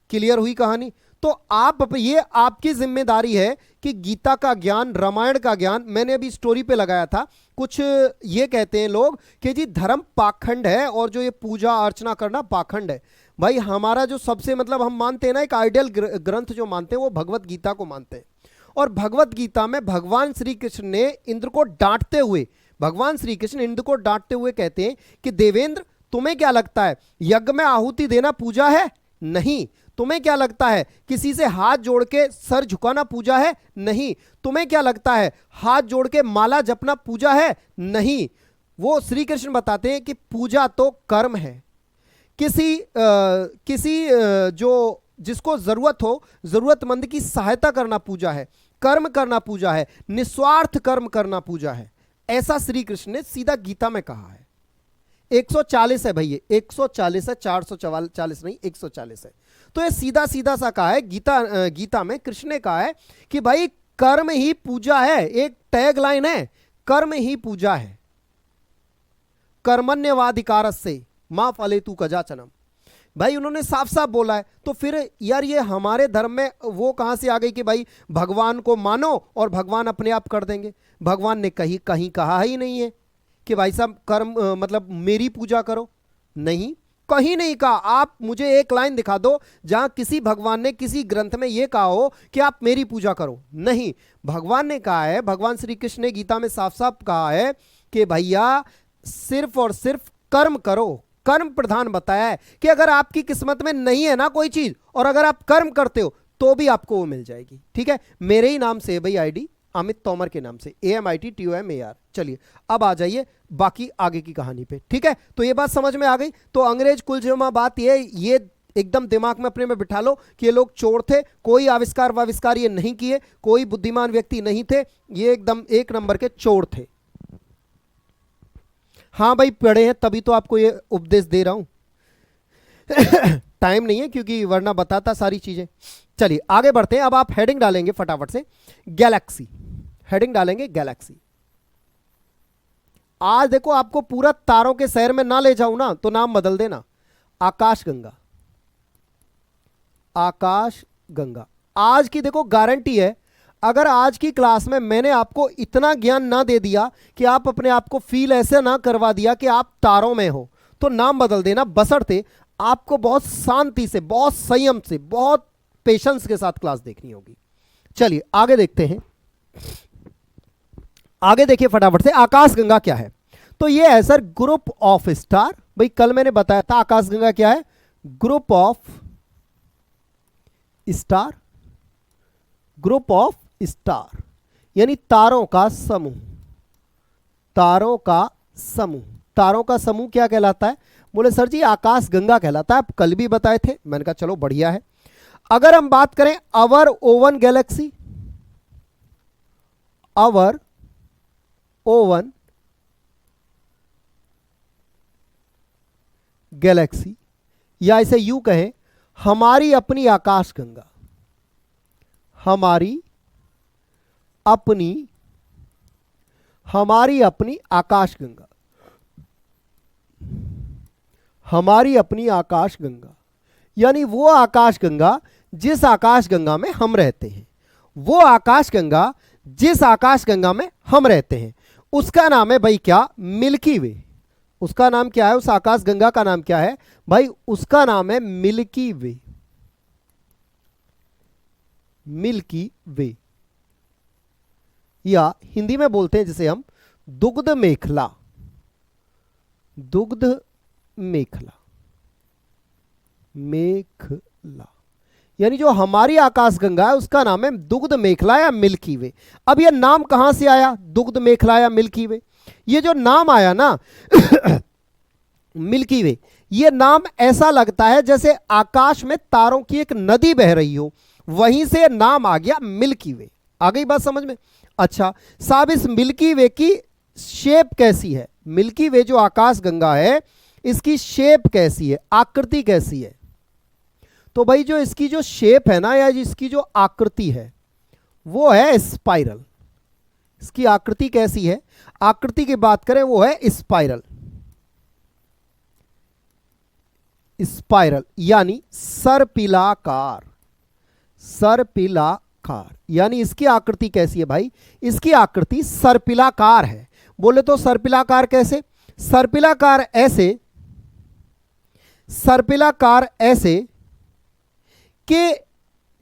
A: क्लियर हुई कहानी? तो ये आपकी जिम्मेदारी है कि गीता का ज्ञान, रामायण का ज्ञान, मैंने अभी स्टोरी पे लगाया था, कुछ ये कहते हैं लोग कि जी धर्म पाखंड है और जो ये पूजा अर्चना करना पाखंड है। भाई हमारा जो सबसे मतलब हम मानते हैं ना, एक आइडियल ग्रंथ जो मानते हैं वो भगवत गीता को मानते हैं। और भगवत गीता में भगवान श्री कृष्ण ने इंद्र को डांटते हुए, भगवान श्री कृष्ण इंद्र को डांटते हुए कहते हैं कि देवेंद्र तुम्हें क्या लगता है यज्ञ में आहुति देना पूजा है? नहीं। तुम्हें क्या लगता है किसी से हाथ जोड़ के सर झुकाना पूजा है? नहीं। तुम्हें क्या लगता है हाथ जोड़ के माला जपना पूजा है? नहीं। वो श्री कृष्ण बताते हैं कि पूजा तो कर्म है, किसी जो जिसको जरूरत हो, जरूरतमंद की सहायता करना पूजा है, कर्म करना पूजा है, निस्वार्थ कर्म करना पूजा है। ऐसा श्री कृष्ण ने सीधा गीता में कहा है। 140 है भैया, 140 है, 444 नहीं, 140 है। तो ये सीधा सीधा सा कहा है गीता में कृष्ण ने कहा है कि भाई कर्म ही पूजा है। एक टैग लाइन है, कर्म ही पूजा है, कर्मण्यवाधिकारस्य मां फलेतु कदाचनम। भाई उन्होंने साफ साफ बोला है। तो फिर यार ये हमारे धर्म में वो कहां से आ गई कि भाई भगवान को मानो और भगवान अपने आप कर देंगे? भगवान ने कहीं कहीं कहा ही नहीं है कि भाई साहब कर्म मतलब मेरी पूजा करो, नहीं, कहीं नहीं कहा। आप मुझे एक लाइन दिखा दो जहां किसी भगवान ने किसी ग्रंथ में यह कहा हो कि आप मेरी पूजा करो, नहीं। भगवान ने कहा है, भगवान श्री कृष्ण ने गीता में साफ साफ कहा है कि भैया सिर्फ और सिर्फ कर्म करो, कर्म प्रधान बताया है कि अगर आपकी किस्मत में नहीं है ना कोई चीज और अगर आप कर्म करते हो तो भी आपको वो मिल जाएगी। ठीक है, मेरे ही नाम से है भाई आईडी, अमित तोमर के नाम से, AMITTOMAR। चलिए अब आ जाइए बाकी आगे की कहानी पे। ठीक है, तो ये बात समझ में आ गई। तो अंग्रेज कुलजमा बात ये एकदम दिमाग में अपने में बिठा लो कि ये लोग चोर थे, कोई आविष्कार ये नहीं किए, कोई बुद्धिमान व्यक्ति नहीं थे, ये एकदम एक नंबर के चोर थे। हाँ भाई पढ़े हैं तभी तो आपको ये उपदेश दे रहा हूं। टाइम नहीं है क्योंकि वरना बताता सारी चीजें। चलिए आगे बढ़ते हैं। अब आप हेडिंग डालेंगे फटाफट से, गैलेक्सी, हेडिंग डालेंगे गैलेक्सी। आज देखो आपको पूरा तारों के शहर में ना ले जाऊं ना तो नाम बदल देना, आकाश गंगा, आकाश गंगा। आज की देखो गारंटी है, अगर आज की क्लास में मैंने आपको इतना ज्ञान ना दे दिया कि आप अपने आप को फील ऐसे ना करवा दिया कि आप तारों में हो, तो नाम बदल देना, बशर्ते आपको बहुत शांति से, बहुत संयम से, बहुत पेशेंस के साथ क्लास देखनी होगी। चलिए आगे देखते हैं, आगे देखिए फटाफट से। आकाशगंगा क्या है? तो ये है सर ग्रुप ऑफ स्टार। भाई कल मैंने बताया था आकाशगंगा क्या है, group of star, group of star यानी तारों का समूह, तारों का समूह। तारों का समूह क्या कहलाता है? बोले सर जी आकाशगंगा कहलाता है। आप कल भी बताए थे, मैंने कहा चलो बढ़िया है। अगर हम बात करें अवर ओवन गैलेक्सी, अवर ओवन गैलेक्सी, या इसे यूं कहें हमारी अपनी आकाशगंगा, हमारी अपनी आकाशगंगा, हमारी अपनी आकाशगंगा यानी वो आकाशगंगा जिस आकाशगंगा में हम रहते हैं, वो आकाशगंगा जिस आकाशगंगा में हम रहते हैं उसका नाम है भाई क्या, मिल्की वे। उसका नाम क्या है, उस आकाशगंगा का नाम क्या है भाई? उसका नाम है मिल्की वे, मिल्की वे, या हिंदी में बोलते हैं जिसे हम दुग्ध मेखला, दुग्ध मेखला, मेखला यानी जो हमारी आकाशगंगा है उसका नाम है दुग्ध मेखला या मिल्की वे। अब ये नाम कहां से आया, दुग्ध मेखला या मिल्की वे? ये जो नाम आया ना मिल्की वे, ये नाम ऐसा लगता है जैसे आकाश में तारों की एक नदी बह रही हो, वहीं से नाम आ गया मिल्की वे। आ गई बात समझ में? अच्छा साहब, इस मिल्की वे की शेप कैसी है? मिल्की वे जो आकाशगंगा है इसकी शेप कैसी है, आकृति कैसी है? तो भाई जो इसकी जो शेप है ना, या इसकी जो आकृति है वो है स्पाइरल। इसकी आकृति कैसी है? आकृति की बात करें वो है स्पाइरल, स्पाइरल यानी सर्पिलाकार, सर्पिलाकार यानी इसकी आकृति कैसी है भाई? इसकी आकृति सर्पिलाकार है। बोले तो सर्पिलाकार कैसे? सर्पिलाकार ऐसे, सर्पिलाकार ऐसे कि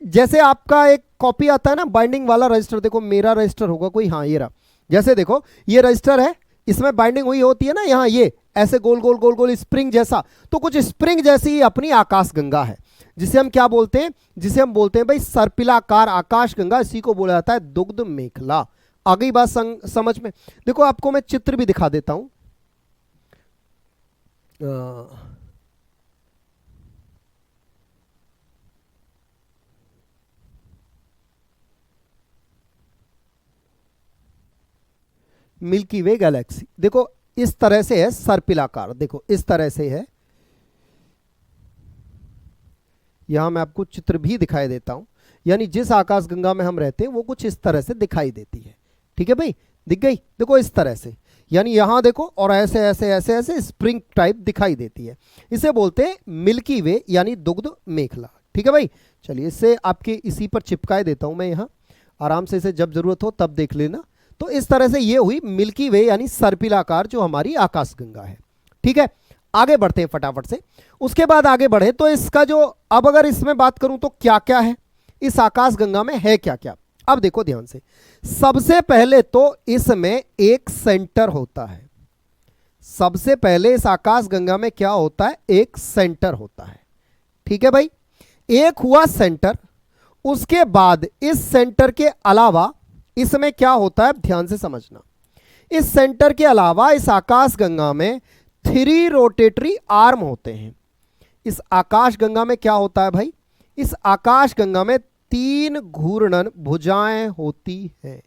A: जैसे आपका एक कॉपी आता है ना बाइंडिंग वाला रजिस्टर, देखो मेरा रजिस्टर होगा कोई, हाँ ये रहा, जैसे देखो ये रजिस्टर है, इसमें बाइंडिंग हुई होती है ना, यहाँ ये ऐसे गोल गोल गोल गोल स्प्रिंग जैसा, तो कुछ स्प्रिंग जैसी ही अपनी आकाशगंगा है, जिसे हम क्या बोलते हैं? जिसे हम बोलते हैं भाई सर्पिलाकार आकाशगंगा। इसी को बोला जाता है दुग्ध मेखला। आ गई बात समझ में? देखो आपको मैं चित्र भी दिखा देता हूं। मिल्की वे गैलेक्सी देखो इस तरह से है, सर्पिलाकार, देखो इस तरह से है। यहां मैं आपको चित्र भी दिखाई देता हूं, यानी जिस आकाशगंगा में हम रहते हैं वो कुछ इस तरह से दिखाई देती है। ठीक है भाई, दिख गई? देखो इस तरह से, यानी यहां देखो और ऐसे ऐसे ऐसे ऐसे स्प्रिंग टाइप दिखाई देती है। इसे बोलते हैं मिल्की वे यानी दुग्ध मेखला। ठीक है भाई, चलिए इससे आपके इसी पर चिपकाए देता हूं मैं, यहां आराम से इसे जब जरूरत हो तब देख लेना। तो इस तरह से ये हुई मिल्की वे यानी सर्पिलाकार जो हमारी आकाशगंगा है। ठीक है, आगे बढ़ते हैं फटाफट से। उसके बाद आगे बढ़े तो इसका जो, अब अगर इसमें बात करूं तो क्या क्या है इस आकाशगंगा में, है क्या क्या? अब देखो ध्यान से, सबसे पहले तो इसमें एक सेंटर होता है। सबसे पहले इस आकाशगंगा में क्या होता है? एक सेंटर होता है। ठीक है भाई, एक हुआ सेंटर। उसके बाद इस सेंटर के अलावा इसमें क्या होता है, ध्यान से समझना। इस सेंटर के अलावा इस आकाशगंगा में 3 रोटेटरी आर्म होते हैं। इस आकाशगंगा में क्या होता है भाई? इस आकाशगंगा में 3 घूर्णन भुजाएं होती हैं।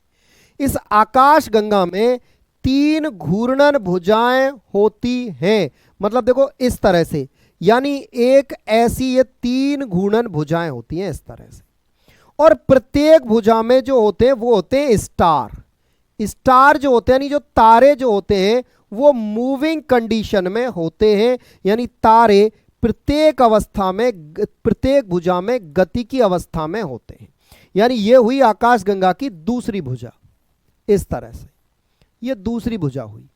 A: इस आकाशगंगा में 3 घूर्णन भुजाएं होती हैं। मतलब देखो इस तरह से, यानी एक ऐसी ये 3 घूर्णन भुजाएं होती हैं इस तरह से, और प्रत्येक भुजा में जो होते हैं वो होते हैं स्टार। स्टार जो होते हैं यानी जो तारे जो होते हैं वो मूविंग कंडीशन में होते हैं, यानी तारे प्रत्येक अवस्था में, प्रत्येक भुजा में गति की अवस्था में होते हैं। यानी ये हुई आकाशगंगा की दूसरी भुजा, इस तरह से ये दूसरी भुजा हुई।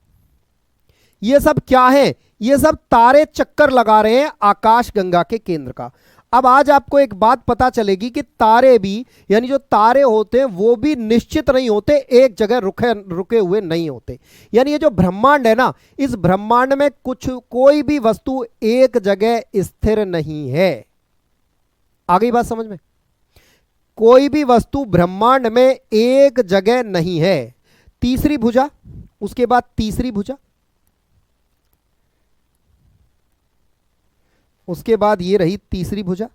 A: ये सब क्या है? ये सब तारे चक्कर लगा रहे हैं आकाशगंगा के केंद्र का। अब आज आपको एक बात पता चलेगी कि तारे भी, यानी जो तारे होते हैं वो भी निश्चित नहीं होते, एक जगह रुके हुए नहीं होते। यानी ये जो ब्रह्मांड है ना, इस ब्रह्मांड में कोई भी वस्तु एक जगह स्थिर नहीं है। आ गई बात समझ में? कोई भी वस्तु ब्रह्मांड में एक जगह नहीं है। तीसरी भुजा, उसके बाद तीसरी भुजा, उसके बाद ये रही तीसरी भुजा,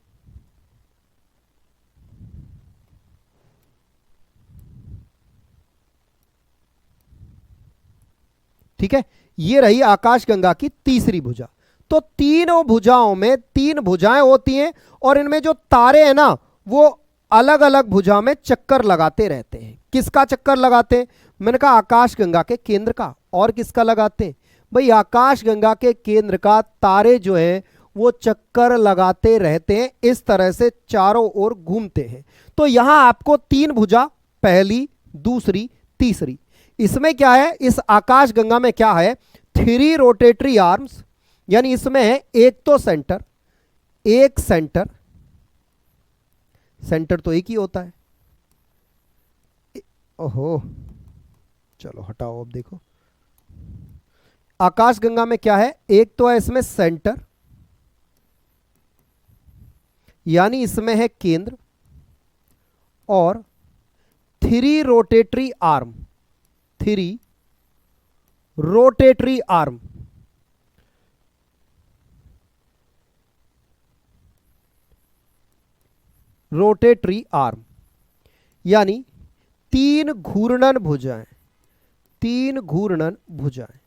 A: ठीक है, ये रही आकाशगंगा की तीसरी भुजा। तो तीनों भुजाओं में 3 भुजाएं होती हैं, और इनमें जो तारे हैं ना वो अलग अलग भुजा में चक्कर लगाते रहते हैं। किसका चक्कर लगाते हैं? मैंने कहा आकाशगंगा के केंद्र का। और किसका लगाते हैं? भाई आकाशगंगा के केंद्र का। तारे जो है वो चक्कर लगाते रहते हैं, इस तरह से चारों ओर घूमते हैं। तो यहां आपको 3 भुजा, पहली, दूसरी, तीसरी। इसमें क्या है? इस आकाशगंगा में क्या है? 3 रोटेटरी आर्म्स, यानी इसमें है एक तो सेंटर, एक सेंटर, सेंटर तो एक ही होता है। ओहो, चलो हटाओ। अब देखो आकाशगंगा में क्या है? एक तो है इसमें सेंटर, यानी इसमें है केंद्र, और 3 rotatory arm, 3 rotatory arm. Rotatory arm यानी 3 घूर्णन भुजाएं, 3 घूर्णन भुजाएं।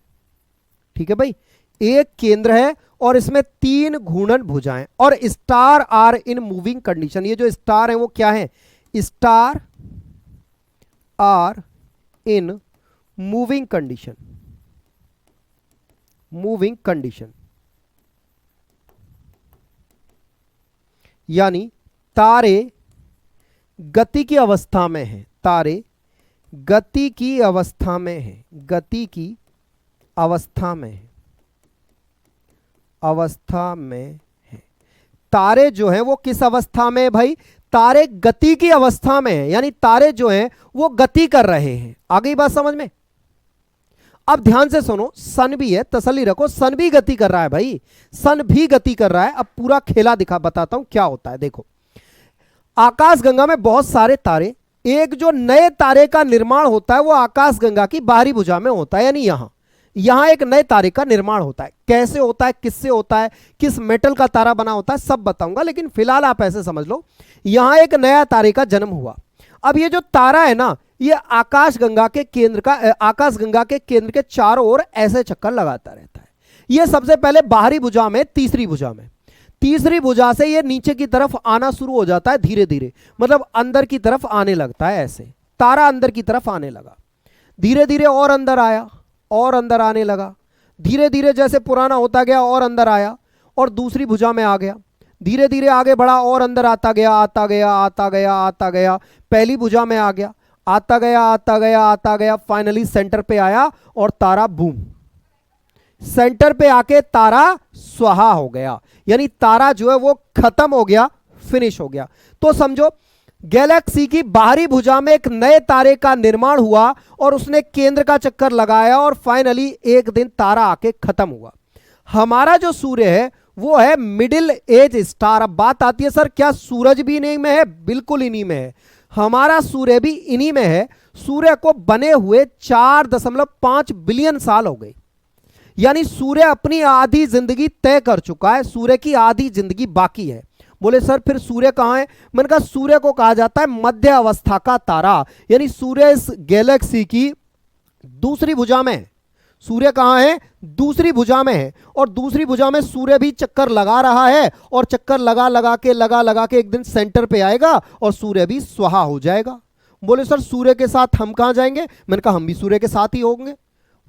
A: ठीक है भाई, एक केंद्र है और इसमें 3 घूर्णन भुजाएं, और star are in moving condition. ये जो स्टार है वो क्या है? Star are in moving condition, moving condition, यानी तारे गति की अवस्था में है। तारे गति की अवस्था में है, गति की अवस्था में है, अवस्था में है। तारे जो हैं वो किस अवस्था में है भाई? तारे गति की अवस्था में है, यानी तारे जो हैं वो गति कर रहे हैं। आ गई बात समझ में? अब ध्यान से सुनो, सन भी है, तसल्ली रखो, सन भी गति कर रहा है भाई, सन भी गति कर रहा है। अब पूरा खेला बताता हूं क्या होता है। देखो आकाशगंगा में बहुत सारे तारे, एक जो नए तारे का निर्माण होता है वो आकाशगंगा की बाहरी भुजा में होता है, यानी यहां एक नए तारे का निर्माण होता है। कैसे होता है, किससे होता है, किस मेटल का तारा बना होता है, सब बताऊंगा, लेकिन फिलहाल आप ऐसे समझ लो यहां एक नया तारे का जन्म हुआ। अब ये जो तारा है ना, ये आकाशगंगा के केंद्र के चारों ओर ऐसे चक्कर लगाता रहता है। ये सबसे पहले बाहरी भुजा में, तीसरी भुजा से ये नीचे की तरफ आना शुरू हो जाता है धीरे धीरे, मतलब अंदर की तरफ आने लगता है। ऐसे तारा अंदर की तरफ आने लगा, धीरे धीरे और अंदर आया, और अंदर आने लगा, धीरे धीरे जैसे पुराना होता गया और अंदर आया, और दूसरी भुजा में आ गया, धीरे धीरे आगे बढ़ा और अंदर आता गया, आता गया, आता गया, आता गया, पहली भुजा में आ गया, आता गया, आता गया, आता गया, फाइनली सेंटर पे आया और तारा बूम, सेंटर पे आके तारा स्वाहा हो गया, यानी तारा जो है वो खत्म हो गया, फिनिश हो गया। तो समझो गैलेक्सी की बाहरी भुजा में एक नए तारे का निर्माण हुआ और उसने केंद्र का चक्कर लगाया और फाइनली एक दिन तारा आके खत्म हुआ। हमारा जो सूर्य है वो है मिडिल एज स्टार। अब बात आती है सर क्या सूरज भी इन्हीं में है? बिल्कुल इन्हीं में है, हमारा सूर्य भी इन्हीं में है। सूर्य को बने हुए 4.5 बिलियन साल हो गए, यानी सूर्य अपनी आधी जिंदगी तय कर चुका है, सूर्य की आधी जिंदगी बाकी है। बोले सर फिर सूर्य कहां है? मैंने कहा सूर्य को कहा जाता है मध्य अवस्था का तारा, यानी सूर्य इस गैलेक्सी की दूसरी भुजा में है, सूर्य कहां है? दूसरी भुजा में है, और दूसरी भुजा में सूर्य भी चक्कर लगा रहा है, और चक्कर लगा लगा के एक दिन सेंटर पे आएगा और सूर्य भी स्वाहा हो जाएगा। बोले सर सूर्य के साथ हम कहां जाएंगे? मैंने कहा हम भी सूर्य के साथ ही होंगे।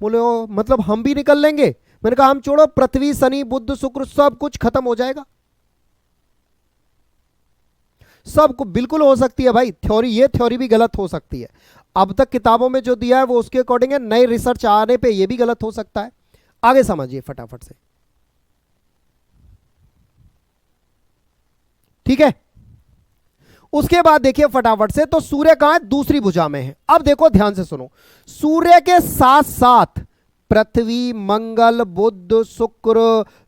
A: बोले ओ, मतलब हम भी निकल लेंगे? मैंने कहा हम छोड़ो, पृथ्वी शनि बुध शुक्र सब कुछ खत्म हो जाएगा। सब बिल्कुल हो सकती है भाई थ्योरी, ये थ्योरी भी गलत हो सकती है। अब तक किताबों में जो दिया है वो उसके अकॉर्डिंग है, नई रिसर्च आने पे ये भी गलत हो सकता है। आगे समझिए फटाफट से, ठीक है। उसके बाद देखिए फटाफट से, तो सूर्य कहां है? दूसरी भुजा में है। अब देखो ध्यान से सुनो, सूर्य के साथ साथ पृथ्वी मंगल बुध शुक्र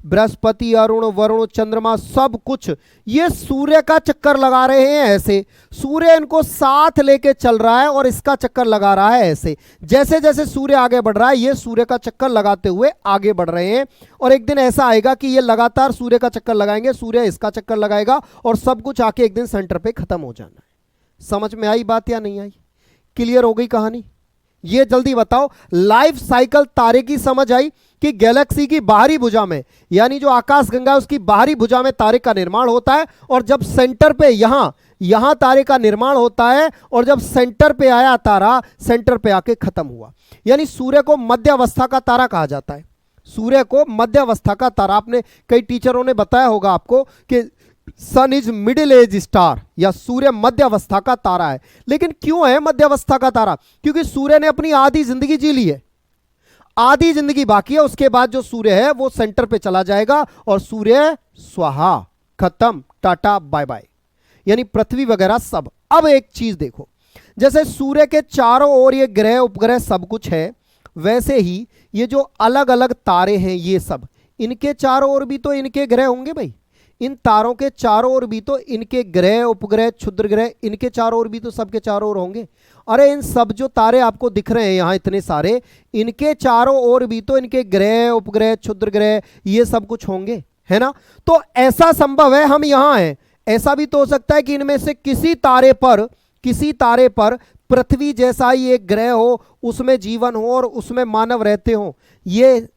A: बृहस्पति अरुण वरुण चंद्रमा सब कुछ ये सूर्य का चक्कर लगा रहे हैं ऐसे। सूर्य इनको साथ लेके चल रहा है और इसका चक्कर लगा रहा है ऐसे। जैसे जैसे सूर्य आगे बढ़ रहा है ये सूर्य का चक्कर लगाते हुए आगे बढ़ रहे हैं, और एक दिन ऐसा आएगा कि ये लगातार सूर्य का चक्कर लगाएंगे, सूर्य इसका चक्कर लगाएगा, और सब कुछ आके एक दिन सेंटर पे खत्म हो जाना है। समझ में आई बात या नहीं आई? क्लियर हो गई कहानी? ये जल्दी बताओ, लाइफ साइकिल तारे की समझ आई कि गैलेक्सी की बाहरी भुजा में, यानी जो आकाश गंगा है उसकी बाहरी भुजा में तारे का निर्माण होता है, और जब सेंटर पे यहां तारे का निर्माण होता है, और जब सेंटर पे आया तारा सेंटर पे आके खत्म हुआ। यानी सूर्य को मध्य अवस्था का तारा कहा जाता है। सूर्य को मध्य अवस्था का तारा, आपने कई टीचरों ने बताया होगा आपको कि सन इज मिडिल एज स्टार, या सूर्य मध्य अवस्था का तारा है। लेकिन क्यों है मध्य अवस्था का तारा? क्योंकि सूर्य ने अपनी आधी जिंदगी जी ली है, आधी जिंदगी बाकी है, उसके बाद जो सूर्य है वो सेंटर पे चला जाएगा और सूर्य स्वाहा, खत्म, टाटा बाय बाय, यानी पृथ्वी वगैरह सब। अब एक चीज देखो, जैसे सूर्य के चारों ओर ये ग्रह उपग्रह सब कुछ है, वैसे ही ये जो अलग अलग तारे हैं ये सब, इनके चारों ओर भी तो इनके ग्रह होंगे भाई। इन तारों के चारों ओर भी तो इनके ग्रह उपग्रह क्षुद्र ग्रह, इनके चारों ओर भी तो सबके चारों ओर होंगे। अरे इन सब जो तारे आपको दिख रहे हैं यहां इतने सारे, इनके चारों ओर भी तो इनके ग्रह उपग्रह क्षुद्र ग्रह ये सब कुछ होंगे, है ना? तो ऐसा संभव है हम यहां हैं, ऐसा भी तो हो सकता है कि इनमें से किसी तारे पर पृथ्वी जैसा ही एक ग्रह हो, उसमें जीवन हो और उसमें मानव रहते हो। ये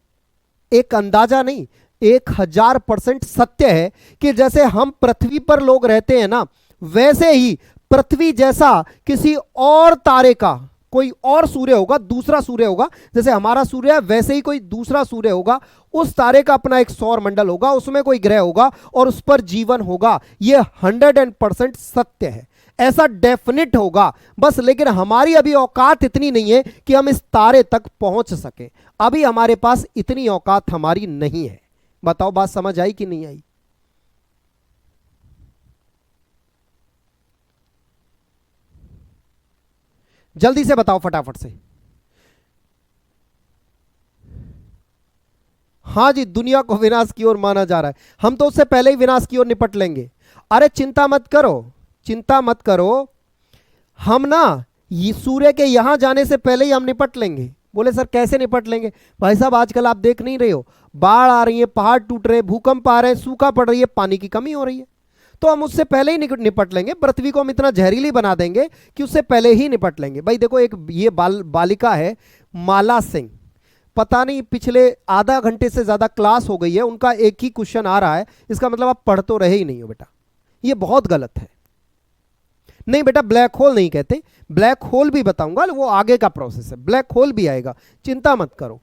A: एक अंदाजा नहीं, 1000% सत्य है कि जैसे हम पृथ्वी पर लोग रहते हैं ना, वैसे ही पृथ्वी जैसा किसी और तारे का कोई और सूर्य होगा, दूसरा सूर्य होगा, जैसे हमारा सूर्य है वैसे ही कोई दूसरा सूर्य होगा, उस तारे का अपना एक सौर मंडल होगा, उसमें कोई ग्रह होगा और उस पर जीवन होगा। यह 100% सत्य है, ऐसा डेफिनेट होगा बस। लेकिन हमारी अभी औकात इतनी नहीं है कि हम इस तारे तक पहुंच सके, अभी हमारे पास इतनी औकात हमारी नहीं है। बताओ बात समझ आई कि नहीं आई? जल्दी से बताओ फटाफट से। हाँ जी, दुनिया को विनाश की ओर माना जा रहा है, हम तो उससे पहले ही विनाश की ओर निपट लेंगे। अरे चिंता मत करो, चिंता मत करो, हम ना ये सूर्य के यहां जाने से पहले ही हम निपट लेंगे। बोले सर कैसे निपट लेंगे? भाई साहब आजकल आप देख नहीं रहे हो, बाढ़ आ रही है, पहाड़ टूट रहे, भूकंप आ रहे हैं, सूखा पड़ रही है, पानी की कमी हो रही है, तो हम उससे पहले ही निपट लेंगे। पृथ्वी को हम इतना जहरीली बना देंगे कि उससे पहले ही निपट लेंगे। भाई देखो, एक ये बालिका है माला सिंह, पता नहीं पिछले आधा घंटे से ज्यादा क्लास हो गई है, उनका एक ही क्वेश्चन आ रहा है, इसका मतलब आप पढ़ तो रहे ही नहीं हो बेटा, ये बहुत गलत है। नहीं बेटा, ब्लैक होल नहीं कहते, ब्लैक होल भी बताऊंगा, वो आगे का प्रोसेस है, ब्लैक होल भी आएगा, चिंता मत करो।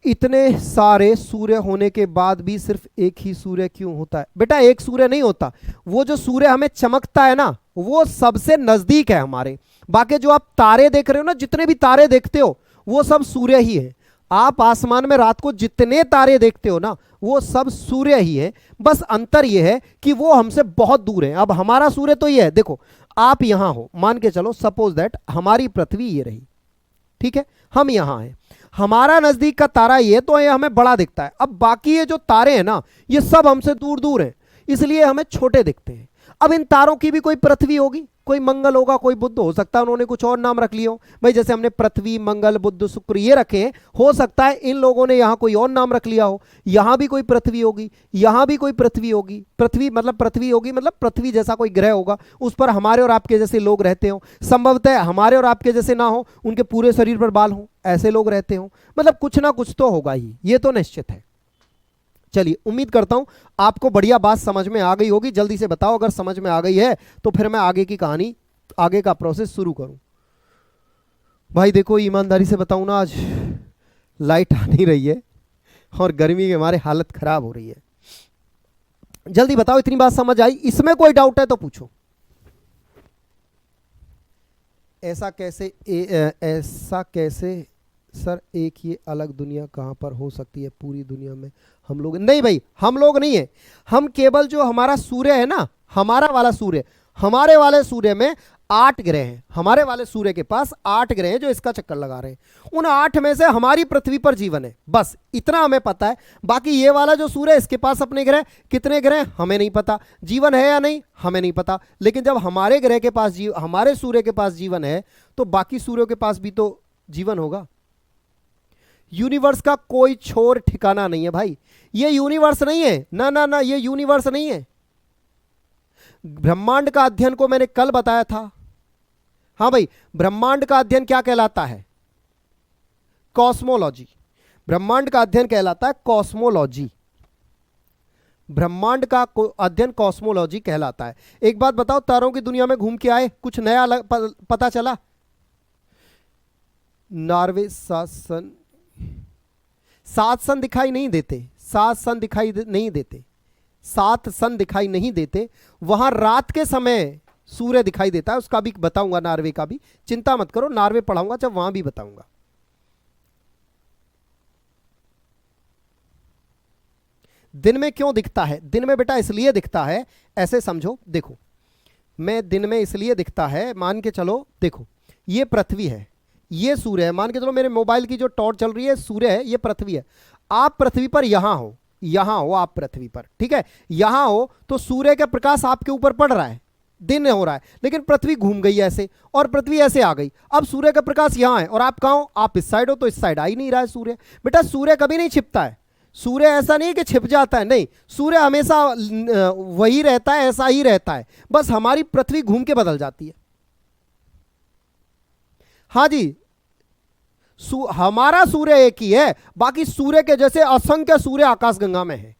A: इतने सारे सूर्य होने के बाद भी सिर्फ एक ही सूर्य क्यों होता है? बेटा एक सूर्य नहीं होता, वो जो सूर्य हमें चमकता है ना, वो सबसे नजदीक है हमारे। बाकी जो आप तारे देख रहे हो ना, जितने भी तारे देखते हो वो सब सूर्य ही है। आप आसमान में रात को जितने तारे देखते हो ना, वो सब सूर्य ही है। बस अंतर ये है कि वो हमसे बहुत दूर है। अब हमारा सूर्य तो ये है, देखो आप यहां हो, मान के चलो सपोज दैट हमारी पृथ्वी ये रही, ठीक है, हम यहां हैं, हमारा नजदीक का तारा ये, तो ये हमें बड़ा दिखता है। अब बाकी ये जो तारे हैं ना, ये सब हमसे दूर दूर हैं, इसलिए हमें छोटे दिखते हैं। अब इन तारों की भी कोई पृथ्वी होगी? कोई मंगल होगा, कोई बुध, हो सकता है उन्होंने कुछ और नाम रख लिए हो भाई, जैसे हमने पृथ्वी, मंगल, बुध, शुक्र ये रखे हैं, हो सकता है इन लोगों ने यहाँ कोई और नाम रख लिया हो, यहाँ भी कोई पृथ्वी होगी, यहाँ भी कोई पृथ्वी होगी, पृथ्वी होगी मतलब पृथ्वी जैसा कोई ग्रह होगा, उस पर हमारे और आपके जैसे लोग रहते हो, संभवतः हमारे और आपके जैसे ना हो, उनके पूरे शरीर पर बाल हो, ऐसे लोग रहते हो, मतलब कुछ ना कुछ तो होगा ही, ये तो निश्चित है। चलिए, उम्मीद करता हूं आपको बढ़िया बात समझ में आ गई होगी। जल्दी से बताओ अगर समझ में आ गई है तो फिर मैं आगे की कहानी, आगे का प्रोसेस शुरू करूं। भाई देखो, ईमानदारी से बताऊं ना, आज लाइट आ नहीं रही है और गर्मी के हमारे हालत खराब हो रही है। जल्दी बताओ, इतनी बात समझ आई? इसमें कोई डाउट है तो पूछो। ऐसा कैसे सर, एक ये अलग दुनिया कहां पर हो सकती है? पूरी दुनिया में हम लोग नहीं भाई, हम लोग नहीं है, हम केवल जो हमारा सूर्य है ना, हमारा वाला सूर्य, हमारे वाले सूर्य में 8 ग्रह हैं, हमारे वाले सूर्य के पास 8 ग्रह हैं जो इसका चक्कर लगा रहे हैं। उन 8 में से हमारी पृथ्वी पर जीवन है, बस इतना हमें पता है। बाकी ये वाला जो सूर्य है इसके पास अपने ग्रह, कितने ग्रह हमें नहीं पता, जीवन है या नहीं हमें नहीं पता। लेकिन जब हमारे ग्रह के पास हमारे सूर्य के पास जीवन है तो बाकी सूर्यों के पास भी तो जीवन होगा। यूनिवर्स का कोई छोर ठिकाना नहीं है भाई, ये यूनिवर्स नहीं है, ना ना ना, ये यूनिवर्स नहीं है। ब्रह्मांड का अध्ययन को मैंने कल बताया था। हाँ भाई, ब्रह्मांड का अध्ययन क्या कहलाता है? कॉस्मोलॉजी। ब्रह्मांड का अध्ययन कहलाता है कॉस्मोलॉजी। ब्रह्मांड का अध्ययन कॉस्मोलॉजी कहलाता है। एक बात बताओ, तारों की दुनिया में घूम के आए, कुछ नया पता चला? नॉर्वे 7 सन दिखाई नहीं देते, 7 सन दिखाई नहीं देते, 7 सन दिखाई नहीं देते। वहां रात के समय सूर्य दिखाई देता है, उसका भी बताऊंगा, नॉर्वे का भी, चिंता मत करो, नॉर्वे पढ़ाऊंगा जब, वहां भी बताऊंगा। दिन में क्यों दिखता है? दिन में बेटा इसलिए दिखता है, ऐसे समझो, देखो मैं दिन में इसलिए दिखता है, मान के चलो, देखो ये पृथ्वी है, ये सूर्य है, मान के चलो मेरे मोबाइल की जो टॉर्च चल रही है सूर्य है, ये पृथ्वी है। आप पृथ्वी पर यहां हो आप पृथ्वी पर, ठीक है, यहां हो तो सूर्य का प्रकाश आपके ऊपर पड़ रहा है, दिन हो रहा है, लेकिन पृथ्वी घूम गई ऐसे और पृथ्वी ऐसे आ गई। अब सूर्य का प्रकाश यहां है और आप कहां हो? आप इस साइड हो, तो इस साइड आ ही नहीं रहा है सूर्य। बेटा सूर्य कभी नहीं छिपता है, सूर्य ऐसा नहीं कि छिप जाता है, नहीं, सूर्य हमेशा वही रहता है, ऐसा ही रहता है, बस हमारी पृथ्वी घूम के बदल जाती है। हाँ जी, हमारा सूर्य एक ही है, बाकी सूर्य के जैसे असंख्य सूर्य आकाशगंगा में है।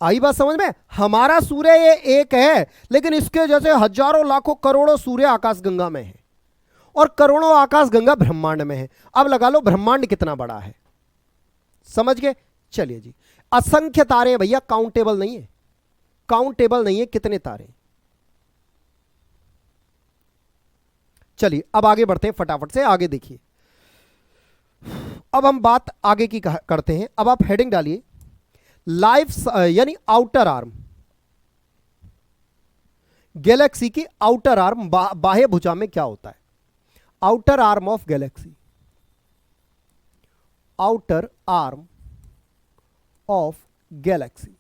A: आई बात समझ में? हमारा सूर्य ये एक है, लेकिन इसके जैसे हजारों लाखों करोड़ों सूर्य आकाशगंगा में है और करोड़ों आकाशगंगा ब्रह्मांड में है। अब लगा लो ब्रह्मांड कितना बड़ा है, समझ गए? चलिए जी, असंख्य तारे भैया, काउंटेबल नहीं है, काउंटेबल नहीं है कितने तारे। चलिए अब आगे बढ़ते हैं, फटाफट से आगे देखिए। अब हम बात आगे की करते हैं। अब आप हेडिंग डालिए, लाइफ यानी आउटर आर्म, गैलेक्सी की आउटर आर्म, बाह्य भुजा में क्या होता है? Outer arm of Galaxy, outer arm of Galaxy.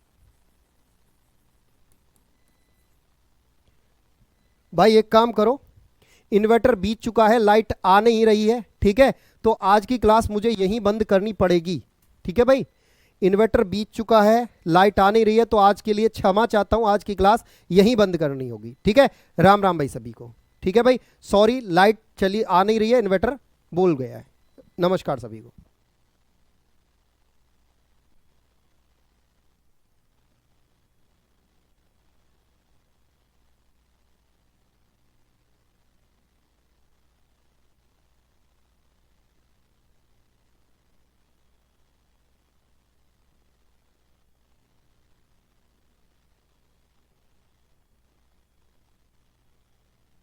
A: भाई एक काम करो, इन्वर्टर बीत चुका है, लाइट आ नहीं रही है, ठीक है, तो आज की क्लास मुझे यहीं बंद करनी पड़ेगी, ठीक है भाई। इन्वर्टर बीत चुका है, लाइट आ नहीं रही है, तो आज के लिए क्षमा चाहता हूं, आज की क्लास यहीं बंद करनी होगी, ठीक है। राम राम भाई सभी को, ठीक है भाई, सॉरी, लाइट चली आ नहीं रही है, इन्वर्टर बोल गया है। नमस्कार सभी को।